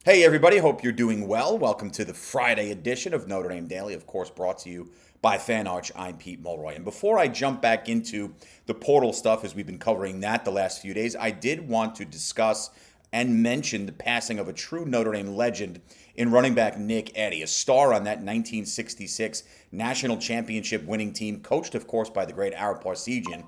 Hey, everybody. Hope you're doing well. Welcome to the Friday edition of Notre Dame Daily, of course, brought to you by Fan Arch. I'm Pete Mulroy. And before I jump back into the portal stuff, as we've been covering that the last few days, I did want to discuss and mention the passing of a true Notre Dame legend in running back Nick Eddy, a star on that 1966 national championship winning team, coached, of course, by the great Ara Parseghian.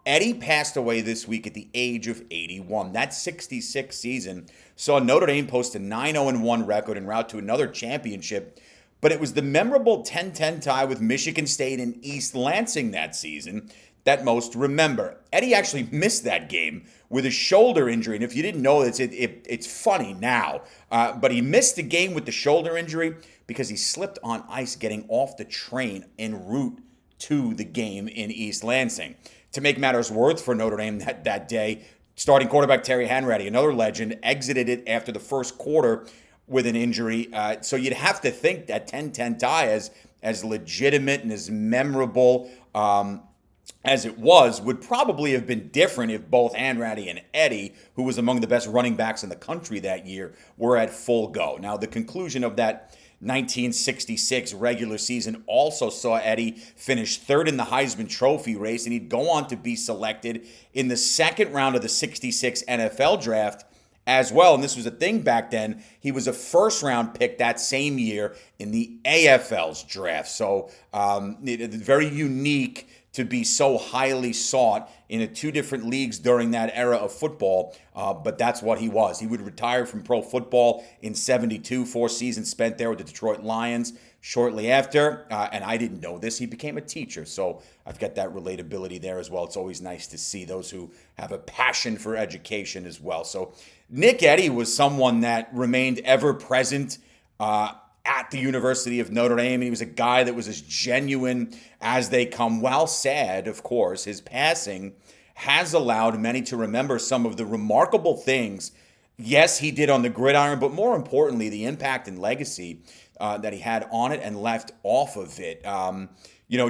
Eddie passed away this week at the age of 81. That 66 season saw Notre Dame post a 9-0-1 record en route to another championship, but it was the memorable 10-10 tie with Michigan State and East Lansing that season that most remember. Eddie actually missed that game with a shoulder injury, and if you didn't know this, it's funny now, but he missed the game with the shoulder injury because he slipped on ice getting off the train en route to the game in East Lansing. To make matters worse for Notre Dame that day, starting quarterback Terry Hanratty, another legend, exited it after the first quarter with an injury. So you'd have to think that 10-10 tie, as legitimate and as memorable as it was, would probably have been different if both Hanratty and Eddie, who was among the best running backs in the country that year, were at full go. Now, the conclusion of that 1966 regular season also saw Eddie finish third in the Heisman Trophy race, and he'd go on to be selected in the second round of the 66 NFL draft as well. And this was a thing back then. He was a first round pick that same year in the AFL's draft. So very unique to be so highly sought in two different leagues during that era of football, but that's what he was. He would retire from pro football in 72, 4 seasons spent there with the Detroit Lions. Shortly after, and I didn't know this, he became a teacher, so I've got that relatability there as well. It's always nice to see those who have a passion for education as well. So Nick Eddy was someone that remained ever present at the University of Notre Dame. He was a guy that was as genuine as they come. While sad, of course, his passing has allowed many to remember some of the remarkable things, yes, he did on the gridiron, but more importantly, the impact and legacy that he had on it and left off of it.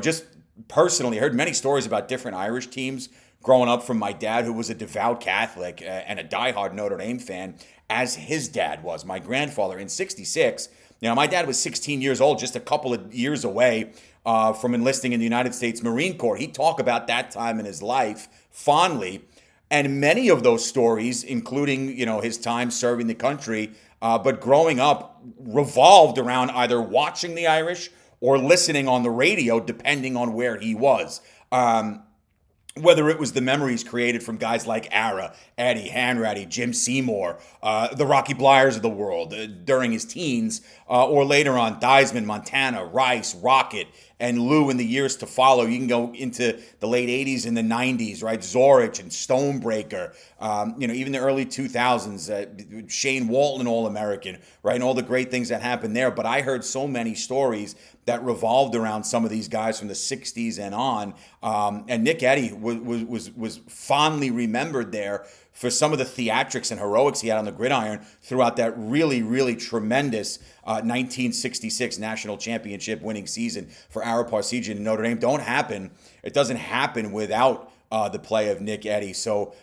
Just personally, I heard many stories about different Irish teams growing up from my dad, who was a devout Catholic and a diehard Notre Dame fan, as his dad was, my grandfather, in 66. My dad was 16 years old, just a couple of years away from enlisting in the United States Marine Corps. He'd talk about that time in his life fondly. And many of those stories, including, his time serving the country, but growing up, revolved around either watching the Irish or listening on the radio, depending on where he was. Whether it was the memories created from guys like Ara, Eddie, Hanratty, Jim Seymour, the Rocky Blyers of the world during his teens, or later on, Theismann, Montana, Rice, Rocket, and Lou in the years to follow. You can go into the late 80s and the 90s, right? Zorich and Stonebreaker, even the early 2000s, Shane Walton, All-American, right? And all the great things that happened there. But I heard so many stories that revolved around some of these guys from the 60s and on. And Nick Eddy was fondly remembered there for some of the theatrics and heroics he had on the gridiron throughout that really, really tremendous 1966 national championship winning season for Ara Parseghian and Notre Dame. It doesn't happen without the play of Nick Eddy. So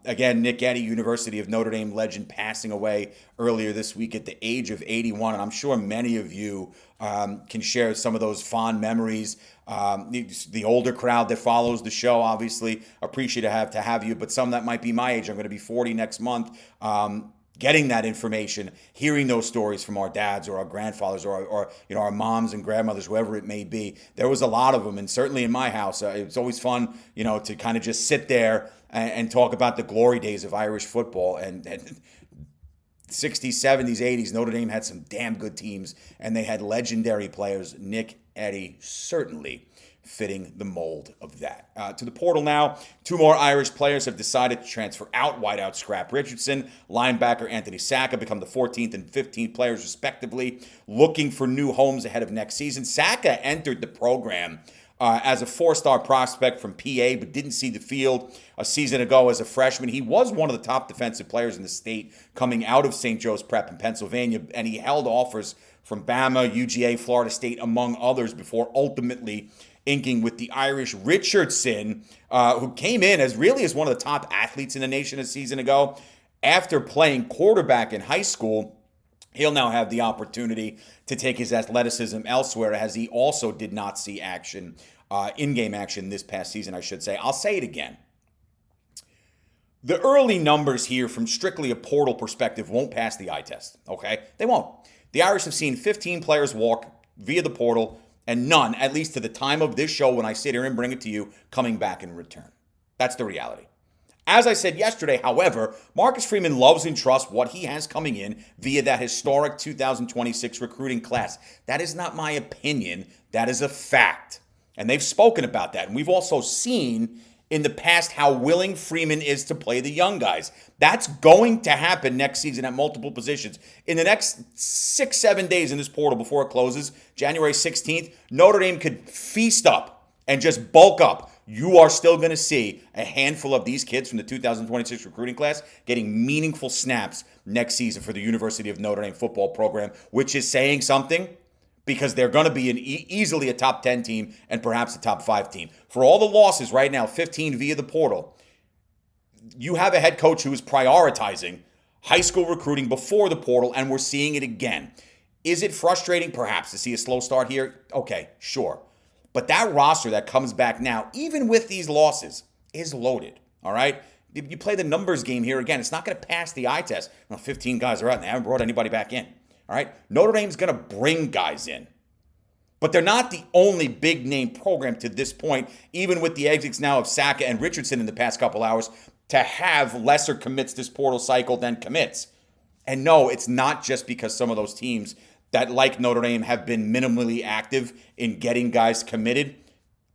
again, Nick Eddy, University of Notre Dame legend, passing away earlier this week at the age of 81. And I'm sure many of you can share some of those fond memories. The older crowd that follows the show, obviously, appreciate to have you. But some that might be my age, I'm going to be 40 next month. Getting that information, hearing those stories from our dads or our grandfathers or our moms and grandmothers, whoever it may be. There was a lot of them, and certainly in my house, it's always fun, to kind of just sit there and talk about the glory days of Irish football. And 60s, 70s, 80s, Notre Dame had some damn good teams, and they had legendary players. Nick Eddy certainly fitting the mold of that. To the portal now, 2 more Irish players have decided to transfer out. Wideout Scrap Richardson, linebacker Anthony Sacca become the 14th and 15th players respectively, looking for new homes ahead of next season. Sacca entered the program as a 4-star prospect from PA, but didn't see the field a season ago as a freshman. He was one of the top defensive players in the state coming out of St. Joe's Prep in Pennsylvania, and he held offers from Bama, UGA, Florida State, among others, before ultimately inking with the Irish. Richardson, who came in as one of the top athletes in the nation a season ago, after playing quarterback in high school, He'll now have the opportunity to take his athleticism elsewhere, as he also did not see action, in-game action this past season, I should say. I'll say it again. The early numbers here from strictly a portal perspective won't pass the eye test, okay? They won't. The Irish have seen 15 players walk via the portal, and none, at least to the time of this show when I sit here and bring it to you, coming back in return. That's the reality. As I said yesterday, however, Marcus Freeman loves and trusts what he has coming in via that historic 2026 recruiting class. That is not my opinion. That is a fact. And they've spoken about that. And we've also seen in the past how willing Freeman is to play the young guys. That's going to happen next season at multiple positions. In the next 6-7 days in this portal before it closes, January 16th, Notre Dame could feast up and just bulk up. You are still going to see a handful of these kids from the 2026 recruiting class getting meaningful snaps next season for the University of Notre Dame football program, which is saying something, because they're going to be easily a top 10 team and perhaps a top 5 team. For all the losses right now, 15 via the portal, you have a head coach who is prioritizing high school recruiting before the portal, and we're seeing it again. Is it frustrating? Perhaps, to see a slow start here? Okay, sure. But that roster that comes back now, even with these losses, is loaded, all right? If you play the numbers game here again, it's not going to pass the eye test. Well, 15 guys are out and they haven't brought anybody back in, all right? Notre Dame's going to bring guys in. But they're not the only big-name program to this point, even with the exits now of Saka and Richardson in the past couple hours, to have lesser commits this portal cycle than commits. And no, it's not just because some of those teams that, like Notre Dame, have been minimally active in getting guys committed.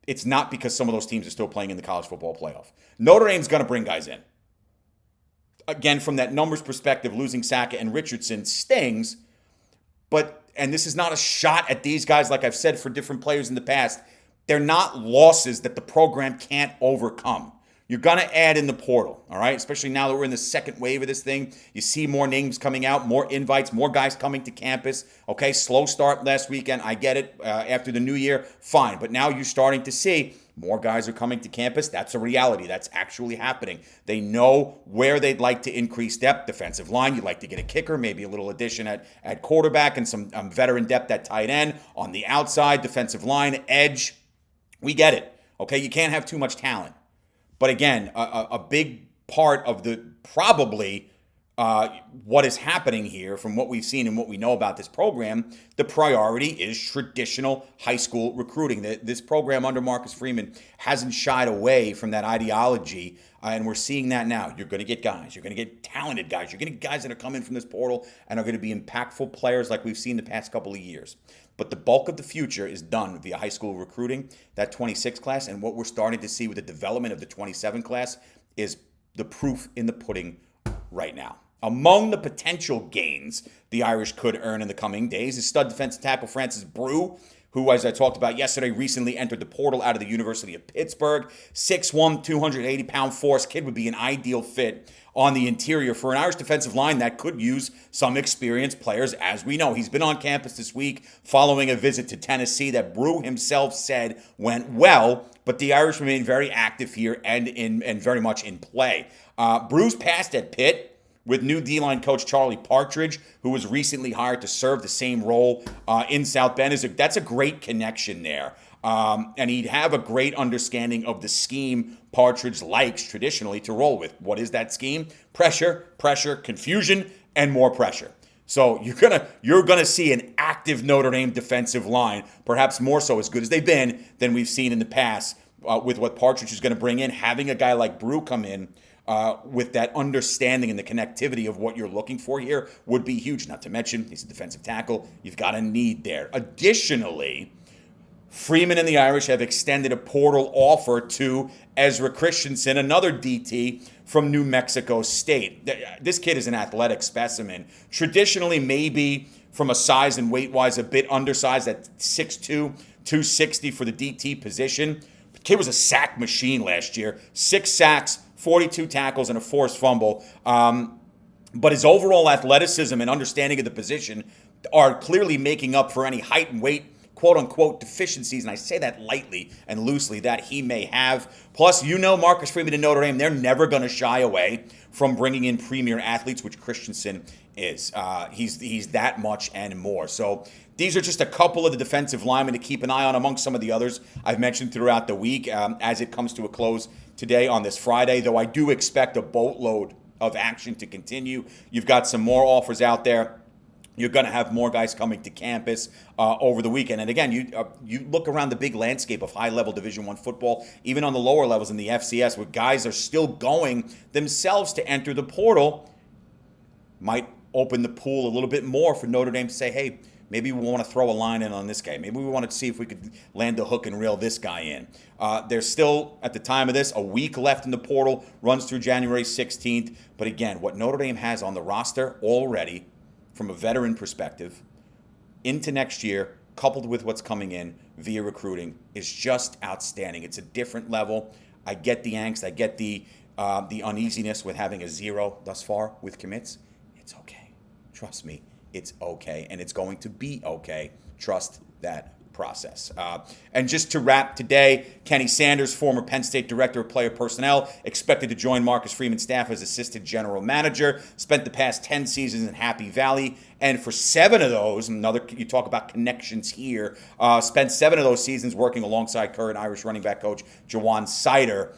It's not because some of those teams are still playing in the college football playoff. Notre Dame's going to bring guys in. Again, from that numbers perspective, losing Saka and Richardson stings, and this is not a shot at these guys, like I've said for different players in the past, they're not losses that the program can't overcome. You're going to add in the portal, all right? Especially now that we're in the second wave of this thing. You see more names coming out, more invites, more guys coming to campus. Okay, slow start last weekend. I get it. After the new year, fine. But now you're starting to see more guys are coming to campus. That's a reality. That's actually happening. They know where they'd like to increase depth. Defensive line, you'd like to get a kicker, maybe a little addition at quarterback and some veteran depth at tight end. On the outside, defensive line, edge. We get it. Okay, you can't have too much talent. But again, a big part of the probably what is happening here from what we've seen and what we know about this program, the priority is traditional high school recruiting. This program under Marcus Freeman hasn't shied away from that ideology, and we're seeing that now. You're going to get guys. You're going to get talented guys. You're going to get guys that are coming from this portal and are going to be impactful players like we've seen the past couple of years. But the bulk of the future is done via high school recruiting, that 26 class, and what we're starting to see with the development of the 27 class is the proof in the pudding right now. Among the potential gains the Irish could earn in the coming days is stud defensive tackle Francis Brew, who, as I talked about yesterday, recently entered the portal out of the University of Pittsburgh. 6'1", 280-pound force. Kid would be an ideal fit on the interior for an Irish defensive line that could use some experienced players, as we know. He's been on campus this week following a visit to Tennessee that Brew himself said went well, but the Irish remain very active here and very much in play. Brew's passed at Pitt with new D-line coach Charlie Partridge, who was recently hired to serve the same role in South Bend. That's a great connection there. And he'd have a great understanding of the scheme Partridge likes traditionally to roll with. What is that scheme? Pressure, confusion, and more pressure. So you're gonna see an active Notre Dame defensive line, perhaps more so as good as they've been than we've seen in the past with what Partridge is going to bring in. Having a guy like Brew come in with that understanding and the connectivity of what you're looking for here would be huge. Not to mention, he's a defensive tackle. You've got a need there. Additionally, Freeman and the Irish have extended a portal offer to Ezra Christensen, another DT from New Mexico State. This kid is an athletic specimen. Traditionally, maybe from a size and weight-wise, a bit undersized at 6'2", 260 for the DT position. The kid was a sack machine last year. 6 sacks, 42 tackles, and a forced fumble. But his overall athleticism and understanding of the position are clearly making up for any height and weight quote-unquote deficiencies, and I say that lightly and loosely, that he may have. Plus, Marcus Freeman and Notre Dame, they're never going to shy away from bringing in premier athletes, which Christensen is. He's that much and more. So these are just a couple of the defensive linemen to keep an eye on amongst some of the others I've mentioned throughout the week as it comes to a close today on this Friday, though I do expect a boatload of action to continue. You've got some more offers out there. You're going to have more guys coming to campus over the weekend. And again, you look around the big landscape of high-level Division I football, even on the lower levels in the FCS, where guys are still going themselves to enter the portal, might open the pool a little bit more for Notre Dame to say, hey, maybe we want to throw a line in on this guy. Maybe we want to see if we could land a hook and reel this guy in. There's still, at the time of this, a week left in the portal, runs through January 16th. But again, what Notre Dame has on the roster already, from a veteran perspective, into next year, coupled with what's coming in via recruiting, is just outstanding. It's a different level. I get the angst. I get the uneasiness with having a 0 thus far with commits. It's okay. Trust me, it's okay. And it's going to be okay. Trust that process. And just to wrap today, Kenny Sanders, former Penn State Director of Player Personnel, expected to join Marcus Freeman's staff as Assistant General Manager, spent the past 10 seasons in Happy Valley, and for 7 of those, you talk about connections here, spent 7 of those seasons working alongside current Irish running back coach Jawan Sider.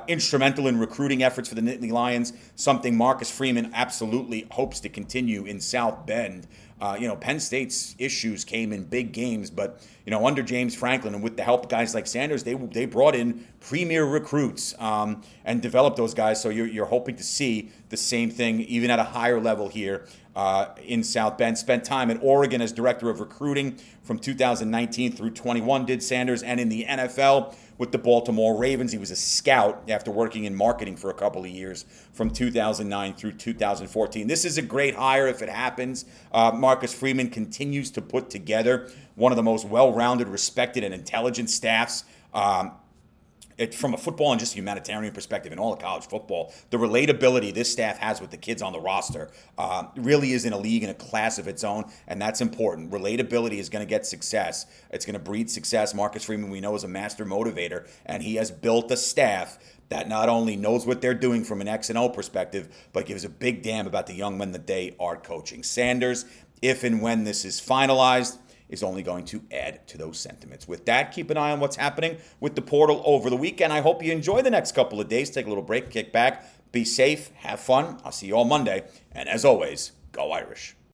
Instrumental in recruiting efforts for the Nittany Lions, something Marcus Freeman absolutely hopes to continue in South Bend. Penn State's issues came in big games, but under James Franklin and with the help of guys like Sanders, they brought in premier recruits and developed those guys. So you're hoping to see the same thing even at a higher level here in South Bend. Spent time at Oregon as director of recruiting from 2019 through 21, did Sanders, and in the NFL with the Baltimore Ravens. He was a scout after working in marketing for a couple of years from 2009 through 2014. This is a great hire if it happens. Marcus Freeman continues to put together one of the most well-rounded, respected, and intelligent staffs from a football and just humanitarian perspective in all of college football. The relatability this staff has with the kids on the roster really is in a league, in a class of its own, and that's important. Relatability is going to get success. It's going to breed success. Marcus Freeman, we know, is a master motivator, and he has built a staff that not only knows what they're doing from an X and O perspective, but gives a big damn about the young men that they are coaching. Sanders, if and when this is finalized, is only going to add to those sentiments. With that, keep an eye on what's happening with the portal over the weekend. I hope you enjoy the next couple of days. Take a little break, kick back, be safe, have fun. I'll see you all Monday. And as always, go Irish.